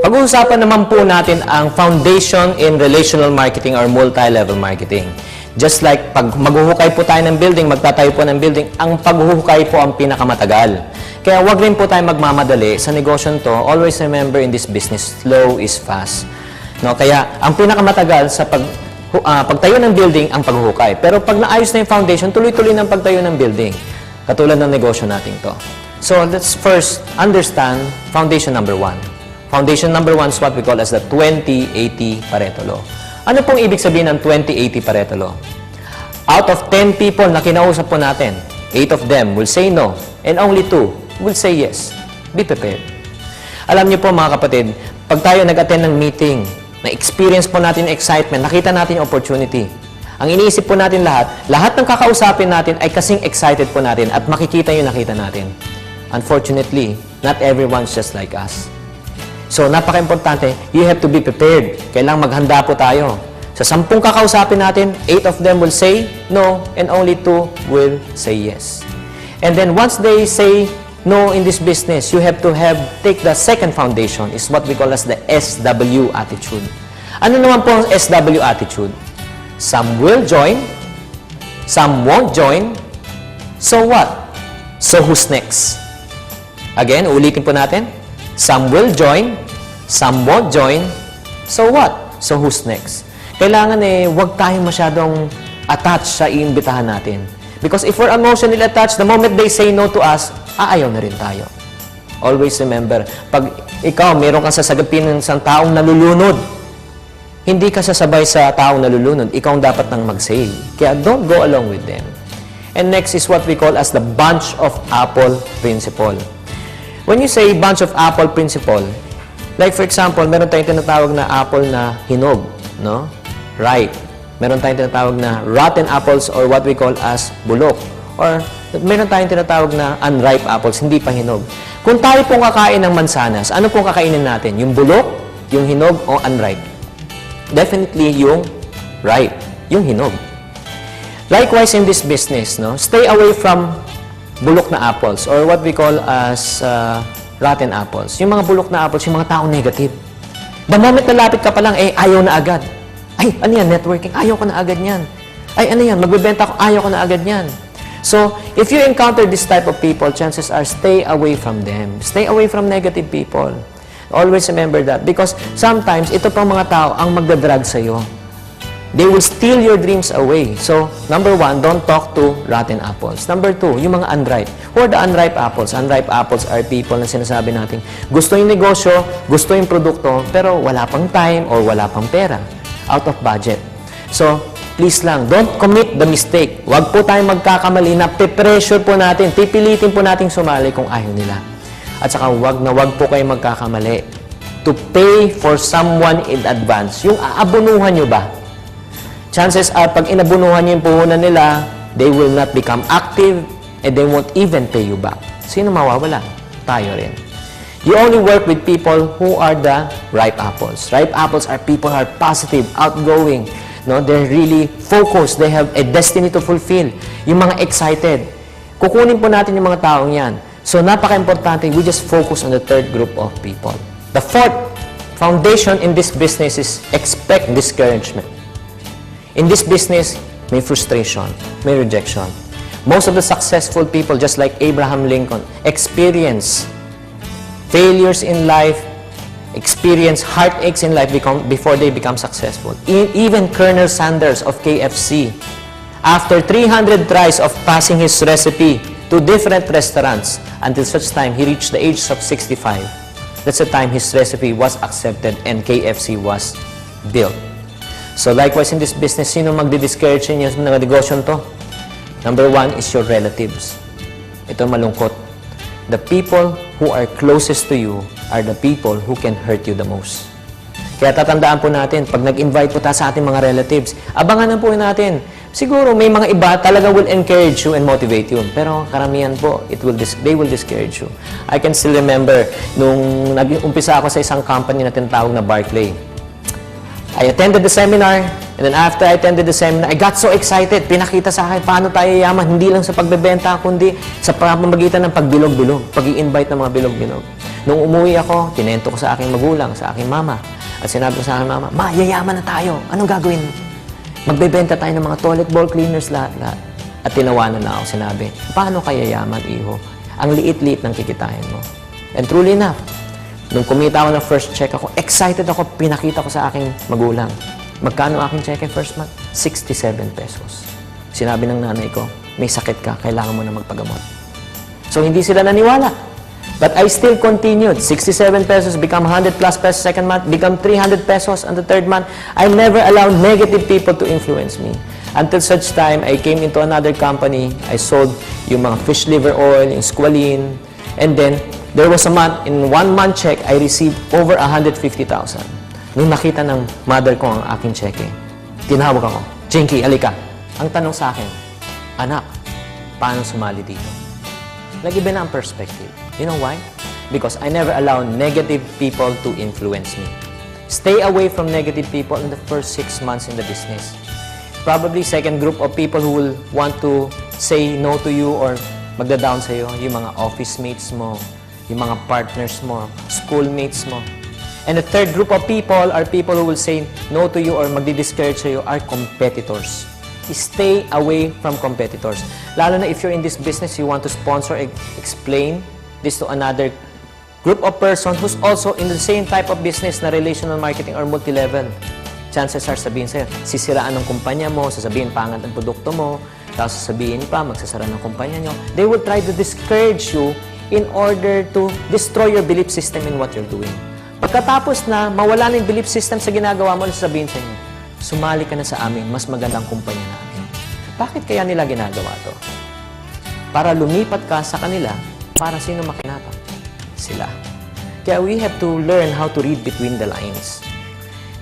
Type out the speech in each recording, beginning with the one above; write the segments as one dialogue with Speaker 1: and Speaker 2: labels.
Speaker 1: Pag-uusapan naman po natin ang foundation in relational marketing or multi-level marketing. Just like pag maghuhukay po tayo ng building, magtatayo po ng building, ang paghuhukay po ang pinakamatagal. Kaya wag rin po tayo magmamadali sa negosyo to. Always remember in this business, slow is fast. No? Kaya ang pinakamatagal sa pagtayo ng building ang paghuhukay. Pero pag naayos na yung foundation, tuloy-tuloy ng pagtayo ng building. Katulad ng negosyo natin to. So let's first understand foundation number 1. Foundation number 1 is what we call as the 20-80 Pareto Law. Ano pong ibig sabihin ng 20-80 Pareto Law? Out of 10 people na kinausap po natin, 8 of them will say no, and only 2 will say yes. Be prepared. Alam niyo po mga kapatid, pag tayo nag-attend ng meeting, na-experience po natin excitement, nakita natin yung opportunity. Ang iniisip po natin lahat ng kakausapin natin ay kasing excited po natin at makikita yung nakita natin. Unfortunately, not everyone's just like us. So, napaka-importante, you have to be prepared. Kailangang maghanda po tayo. Sa 10 kakausapin natin, 8 of them will say no, and only 2 will say yes. And then, once they say no in this business, you have to take the second foundation, is what we call as the SW attitude. Ano naman po ang SW attitude? Some will join, some won't join, so what? So, who's next? Again, ulitin po natin. Some will join, some won't join, so what? So who's next? Kailangan wag tayong masyadong attached sa iimbitahan natin. Because if we're emotionally attached, the moment they say no to us, aayaw na rin tayo. Always remember, pag ikaw, meron kang sasagapin ng isang taong nalulunod, hindi ka sasabay sa taong nalulunod, ikaw ang dapat nang mag-say. Kaya don't go along with them. And next is what we call as the bunch of apple principle. When you say bunch of apple principle, like for example, meron tayong tinatawag na apple na hinog, no? Ripe. Meron tayong tinatawag na rotten apples or what we call as bulok. Or meron tayong tinatawag na unripe apples, hindi pa hinog. Kung tayo pong kakain ng mansanas, ano pong kakainin natin? Yung bulok, yung hinog, o unripe? Definitely yung ripe, yung hinog. Likewise in this business, no? Stay away from bulok na apples or what we call as rotten apples. Yung mga bulok na apples, yung mga taong negative. The moment nalapit ka pa lang, ayaw na agad. Ay, ano yan, networking? Ayaw ko na agad yan. Ay, ano yan, magbebenta ko, ayaw ko na agad yan. So, if you encounter this type of people, chances are stay away from them. Stay away from negative people. Always remember that because sometimes, ito pang mga tao ang magdadrag sa'yo. They will steal your dreams away. So, number 1, don't talk to rotten apples. Number 2, yung mga unripe. Who are the unripe apples? Unripe apples are people na sinasabi natin, gusto yung negosyo, gusto yung produkto, pero wala pang time or wala pang pera. Out of budget. So, please lang, don't commit the mistake. Huwag po tayong magkakamali na pe-pressure po natin, pipilitin po natin sumali kung ayaw nila. At saka, huwag po kayong magkakamali to pay for someone in advance. Yung aabunuhan nyo ba? Chances are, pag inabunuhan niyo yung puhunan nila, they will not become active and they won't even pay you back. Sino mawawala? Tayo rin. You only work with people who are the ripe apples. Ripe apples are people who are positive, outgoing. No? They're really focused. They have a destiny to fulfill. Yung mga excited. Kukunin po natin yung mga taong yan. So, napaka-importante, we just focus on the third group of people. The fourth foundation in this business is expect discouragement. In this business, may frustration, may rejection. Most of the successful people, just like Abraham Lincoln, experience failures in life, experience heartaches in life before they become successful. Even Colonel Sanders of KFC, after 300 tries of passing his recipe to different restaurants, until such time he reached the age of 65, that's the time his recipe was accepted and KFC was built. So likewise in this business, sino magdi-discourage niyo sa negosyo to? Number 1 is your relatives. Ito malungkot. The people who are closest to you are the people who can hurt you the most. Kaya tatandaan po natin, pag nag-invite po tayo sa ating mga relatives, abangan po natin. Siguro may mga iba talaga will encourage you and motivate you. Pero karamihan po, they will discourage you. I can still remember, nung nag-umpisa ako sa isang company na tinatawag na Barclay. I attended the seminar, and then after I attended the seminar, I got so excited. Pinakita sa akin, paano tayo yaman, hindi lang sa pagbebenta, kundi sa pamamagitan ng pagbilog-bilog, pag-i-invite ng mga bilog-bilog. Nung umuwi ako, kinento ko sa aking magulang, sa aking mama. At sinabi ko sa aking mama, Ma, yayaman na tayo. Anong gagawin mo? Magbebenta tayo ng mga toilet bowl cleaners lahat. At tinawanan na ako, sinabi, paano kaya yaman, iho? Ang liit-liit ng kikitain mo. And truly enough, nung kumita ako ng first check ako, excited ako, pinakita ko sa aking magulang. Magkano aking check first month? 67 pesos. Sinabi ng nanay ko, may sakit ka, kailangan mo na magpagamot. So, hindi sila naniwala. But I still continued. 67 pesos become 100 plus pesos second month, become 300 pesos on the third month. I never allowed negative people to influence me. Until such time, I came into another company. I sold yung mga fish liver oil, yung squalene. And then, there was a month, in 1 month check, I received over 150,000. Nung nakita ng mother ko ang aking cheque, tinawag ako, Jinky, alika. Ang tanong sa akin, anak, paano sumali dito? Nag-iba na ang perspective. You know why? Because I never allow negative people to influence me. Stay away from negative people in the first 6 months in the business. Probably second group of people who will want to say no to you or magda-down sa'yo, yung mga office mates mo, yung mga partners mo, schoolmates mo. And the third group of people are people who will say no to you or magdi-discourage sa'yo are competitors. Stay away from competitors. Lalo na if you're in this business, you want to sponsor, explain this to another group of person who's also in the same type of business na relational marketing or multi-level. Chances are sabihin sa'yo, sisiraan ng kumpanya mo, sasabihin pangat ang produkto mo, tapos sasabihin pa, magsasara ng kumpanya nyo. They will try to discourage you in order to destroy your belief system in what you're doing. Pagkatapos na mawala na yung belief system sa ginagawa mo, sasabihin sa inyo, sumali ka na sa amin, mas magandang kumpanya namin. Bakit kaya nila ginagawa to? Para lumipat ka sa kanila, para sino makinabang? Sila. Kaya we have to learn how to read between the lines.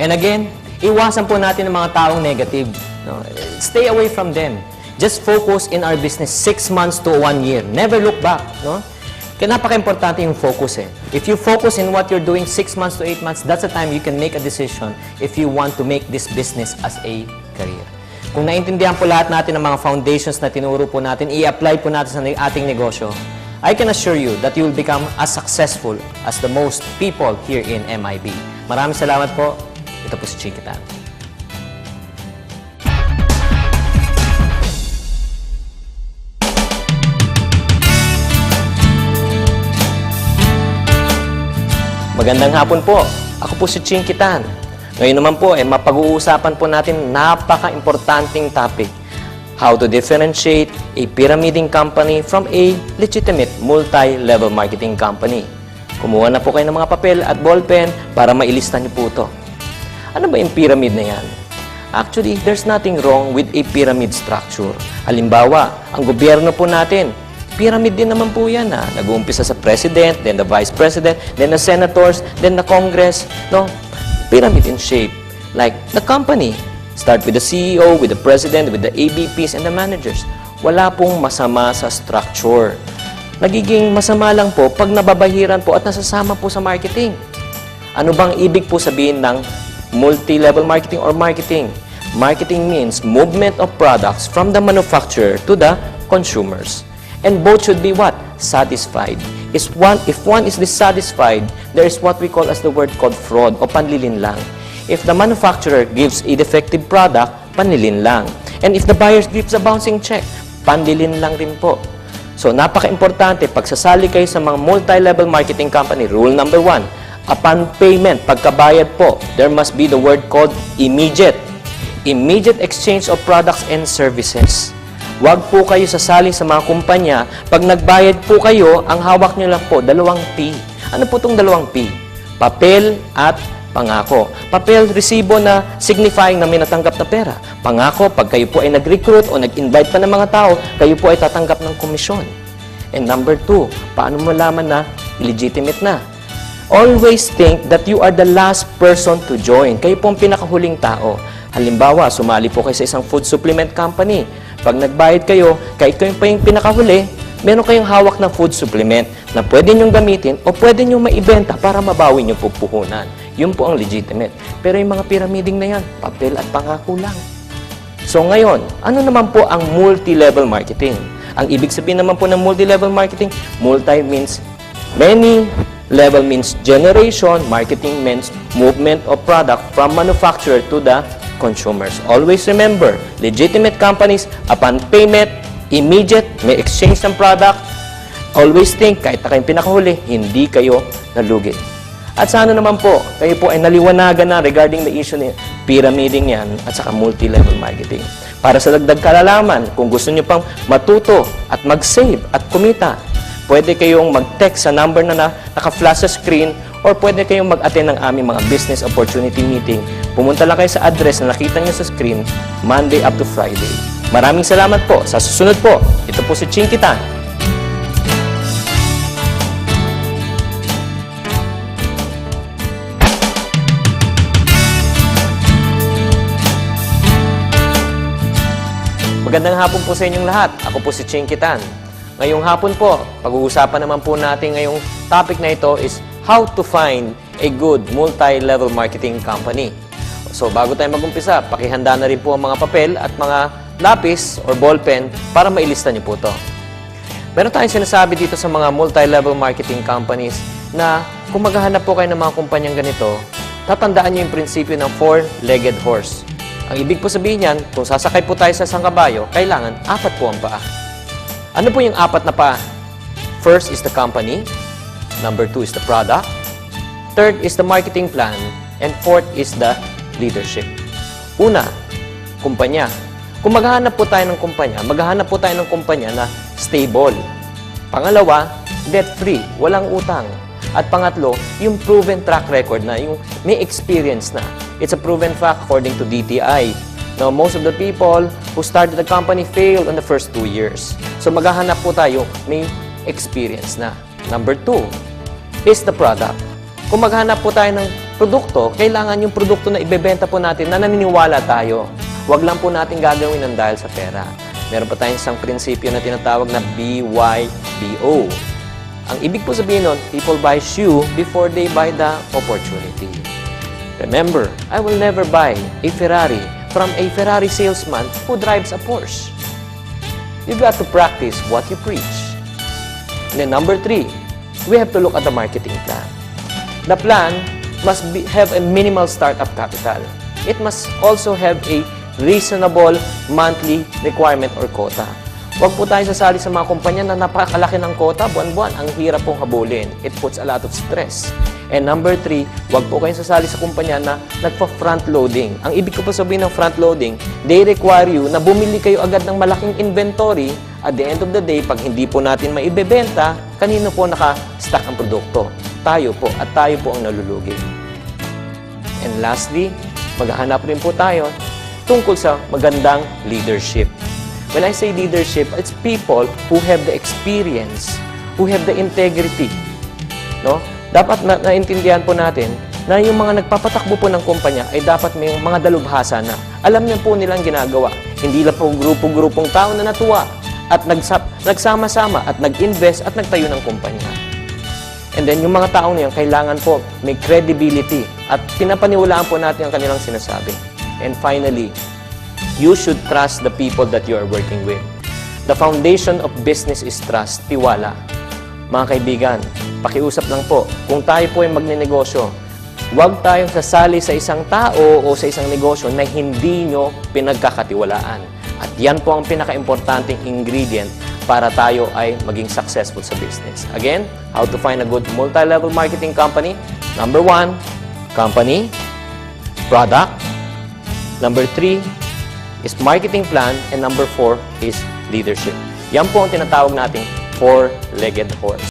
Speaker 1: And again, iwasan po natin ang mga taong negative. No? Stay away from them. Just focus in our business 6 months to 1 year. Never look back. No? Kaya napaka-importante yung focus eh. If you focus in what you're doing 6 months to 8 months, that's the time you can make a decision if you want to make this business as a career. Kung naintindihan po lahat natin ang mga foundations na tinuro po natin, i-apply po natin sa ating negosyo, I can assure you that you will become as successful as the most people here in MIB. Maraming salamat po. Ito po si Jinky Tan. Magandang hapon po. Ako po si Jinky Tan. Ngayon naman po, mapag-uusapan po natin napaka-importanting topic. How to differentiate a pyramiding company from a legitimate multi-level marketing company. Kumuha na po kayo ng mga papel at ballpen para mailista niyo po ito. Ano ba yung pyramid na yan? Actually, there's nothing wrong with a pyramid structure. Halimbawa, ang gobyerno po natin, pyramid din naman po yan. Nag-uumpisa sa president, then the vice president, then the senators, then the congress. No? Pyramid in shape. Like the company. Start with the CEO, with the president, with the AVPs, and the managers. Wala pong masama sa structure. Nagiging masama lang po pag nababahiran po at nasasama po sa marketing. Ano bang ibig po sabihin ng multi-level marketing or marketing? Marketing means movement of products from the manufacturer to the consumers. And both should be what? Satisfied. If one is dissatisfied, there is what we call as the word called fraud o panlilinlang. If the manufacturer gives a defective product, panlilin lang. And if the buyer gives a bouncing check, panlilin lang rin po. So, napaka-importante, pagsasali kayo sa mga multi-level marketing company, rule number 1, upon payment, pagkabayad po, there must be the word called immediate. Immediate exchange of products and services. Huwag po kayo sasali sa mga kumpanya, pag nagbayad po kayo, ang hawak nyo lang po, 2 P. Ano po itong 2 P? Papel at pangako. Papel, resibo na signifying na may natanggap na pera. Pangako, pag kayo po ay nag-recruit o nag-invite pa ng mga tao, kayo po ay tatanggap ng komisyon. And number 2, paano mo malaman na legitimate na? Always think that you are the last person to join. Kayo po ang pinakahuling tao. Halimbawa, sumali po kayo sa isang food supplement company. Pag nagbayad kayo, kahit kayo pa yung pinakahuli, meron kayong hawak na food supplement na pwede nyong gamitin o pwede nyong maibenta para mabawi nyo po puhunan. Yun po ang legitimate. Pero yung mga pyramiding na yan, papel at pangako lang. So ngayon, ano naman po ang multi-level marketing? Ang ibig sabihin naman po ng multi-level marketing, multi means many level means generation, marketing means movement of product from manufacturer to the consumers. Always remember, legitimate companies, upon payment, immediate, may exchange ng product. Always think, kahit na kayong pinakahuli, hindi kayo nalugi. At sana naman po, kayo po ay naliwanagan na regarding the issue ni pyramiding yan at saka multi-level marketing. Para sa dagdag kalalaman, kung gusto nyo pang matuto at mag-save at kumita, pwede kayong mag-text sa number na naka-flash sa screen or pwede kayong mag-attend ng aming mga business opportunity meeting. Pumunta lang kayo sa address na nakita nyo sa screen, Monday up to Friday. Maraming salamat po. Sa susunod po, ito po si Chinky Tan. Magandang hapon po sa inyong lahat. Ako po si Chinky Tan. Ngayong hapon po, pag-uusapan naman po natin ngayong topic na ito is how to find a good multi-level marketing company. So bago tayo mag-umpisa, pakihanda na rin po ang mga papel at mga lapis or ballpen para mailista niyo po ito. Meron tayong sinasabi dito sa mga multi-level marketing companies na kung maghahanap po kayo ng mga kumpanyang ganito, tatandaan niyo yung prinsipyo ng four-legged horse. Ang ibig po sabihin niyan, kung sasakay po tayo sa isang kabayo, kailangan apat po ang paa. Ano po yung apat na paa? First is the company. Number 2 is the product. Third is the marketing plan. And fourth is the leadership. Una, kumpanya. Kung maghahanap po tayo ng kumpanya, maghahanap po tayo ng kumpanya na stable. Pangalawa, debt-free, walang utang. At pangatlo, yung proven track record na, yung may experience na. It's a proven fact according to DTI. Now, most of the people who started the company failed in the first 2 years. So, maghahanap po tayo, may experience na. Number 2 is the product. Kung maghanap po tayo ng produkto, kailangan yung produkto na ibebenta po natin na naniniwala tayo. Huwag lang po natin gagawin ng dahil sa pera. Meron pa tayong isang prinsipyo na tinatawag na BYBO. Ang ibig po sabihin nun, people buy you before they buy the opportunity. Remember, I will never buy a Ferrari from a Ferrari salesman who drives a Porsche. You got to practice what you preach. And then number 3, we have to look at the marketing plan. The plan must have a minimal startup capital. It must also have a reasonable monthly requirement or quota. Huwag po tayo sasali sa mga kumpanya na napakalaki ng quota, buwan-buwan. Ang hirap pong habulin. It puts a lot of stress. And number 3, huwag po kayong sasali sa kumpanya na nagpa-front loading. Ang ibig ko po sabihin ng front loading, they require you na bumili kayo agad ng malaking inventory. At the end of the day, pag hindi po natin maibebenta, kanino po naka-stock ang produkto? Tayo po. At tayo po ang nalulugi. And lastly, maghahanap rin po tayo tungkol sa magandang leadership. When I say leadership, it's people who have the experience, who have the integrity. No? Dapat naintindihan po natin na yung mga nagpapatakbo po ng kumpanya ay dapat may mga dalubhasa na. Alam niyo po nilang ginagawa. Hindi lang po grupo-grupong tao na natuwa at nagsama-sama at nag-invest at nagtayo ng kumpanya. And then yung mga taong niyan, kailangan po may credibility at pinapaniwalaan po natin ang kanilang sinasabi. And finally, you should trust the people that you are working with. The foundation of business is trust, tiwala. Mga kaibigan, pakiusap lang po, kung tayo po ay magnenegosyo, huwag tayong sasali sa isang tao o sa isang negosyo na hindi nyo pinagkakatiwalaan. At yan po ang pinaka-importanting ingredient para tayo ay maging successful sa business. Again, how to find a good multi-level marketing company? Number 1, company, product. Number 3 is marketing plan. And number 4 is leadership. Yan po ang tinatawag nating four-legged horse.